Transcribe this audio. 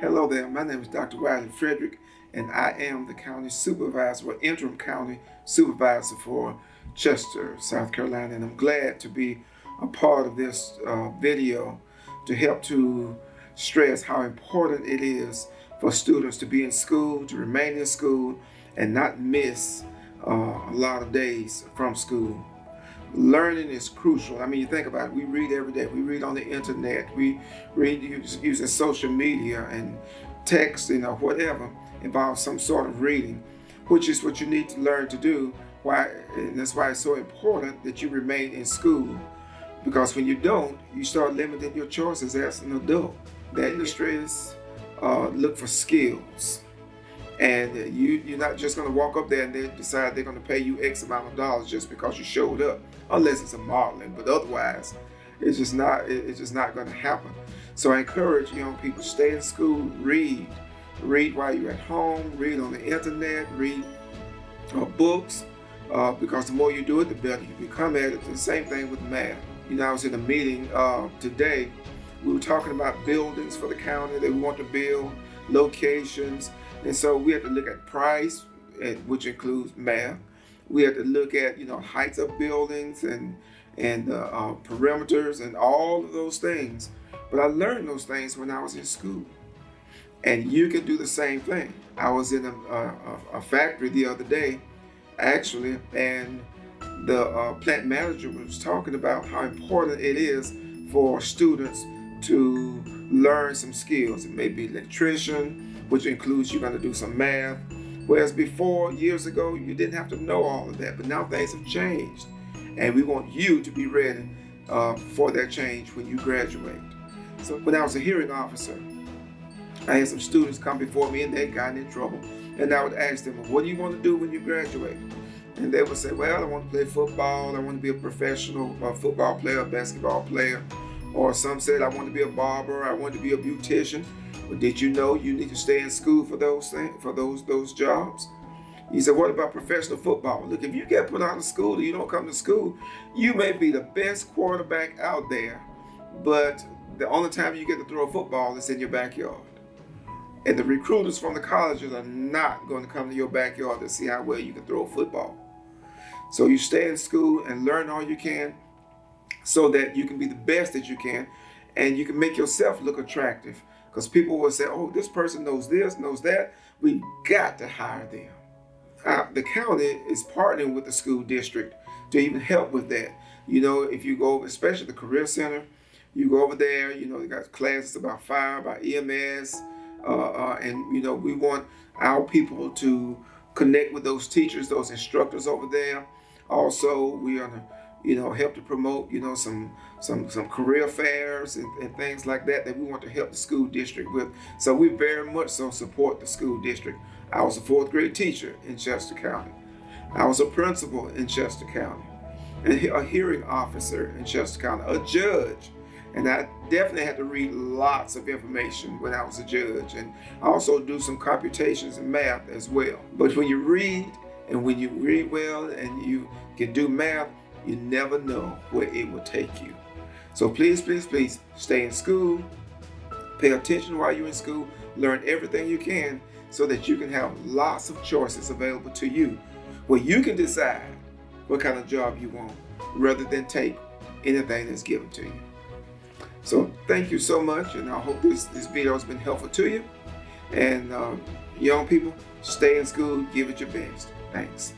Hello there, my name is Dr. Wylie Frederick, and I am the county supervisor, or interim county supervisor for Chester, South Carolina, and I'm glad to be a part of this video to help to stress how important it is for students to be in school, to remain in school, and not miss a lot of days from school. Learning is crucial. I mean, you think about it, we read every day. We read on the internet. We read using social media and texting or whatever involves some sort of reading, which is what you need to learn to do. And that's why it's so important that you remain in school, because when you don't, you start limiting your choices as an adult. The industries look for skills. And you're not just going to walk up there and they decide they're going to pay you X amount of dollars just because you showed up, unless it's a modeling. But otherwise, it's just not going to happen. So I encourage young people, stay in school, read while you're at home, read on the internet, read books, because the more you do it, the better you become at it. The same thing with math. You know, I was in a meeting today. We were talking about buildings for the county that we want to build, locations. And so we have to look at price, which includes math. We have to look at, heights of buildings and perimeters and all of those things. But I learned those things when I was in school. And you can do the same thing. I was in a factory the other day, actually, and the plant manager was talking about how important it is for students to learn some skills. It may be electrician, which includes you're going to do some math. Whereas before, years ago, you didn't have to know all of that, but now things have changed. And we want you to be ready for that change when you graduate. So when I was a hearing officer, I had some students come before me and they got in trouble. And I would ask them, well, what do you want to do when you graduate? And they would say, well, I want to play football. I want to be a professional football player, basketball player. Or some said, I want to be a barber. I want to be a beautician. But did you know you need to stay in school for those things, for those jobs? He said, what about professional football? Look, if you get put out of school or you don't come to school, you may be the best quarterback out there, but the only time you get to throw a football is in your backyard. And the recruiters from the colleges are not going to come to your backyard to see how well you can throw a football. So you stay in school and learn all you can so that you can be the best that you can, and you can make yourself look attractive. Because people will say, oh, this person knows this, knows that. We've got to hire them. The county is partnering with the school district to even help with that. If you go over, especially the Career Center, you go over there, they got classes about fire, about EMS, and, we want our people to connect with those teachers, those instructors over there. Also, we are help to promote, some career fairs and things like that we want to help the school district with. So we very much so support the school district. I was a 4th grade teacher in Chester County. I was a principal in Chester County, and a hearing officer in Chester County, a judge. And I definitely had to read lots of information when I was a judge, and I also do some computations in math as well. But when you read, and when you read well and you can do math, you never know where it will take you. So please, please, please stay in school. Pay attention while you're in school. Learn everything you can so that you can have lots of choices available to you, where you can decide what kind of job you want rather than take anything that's given to you. So thank you so much, and I hope this video has been helpful to you. And young people, stay in school, give it your best. Thanks.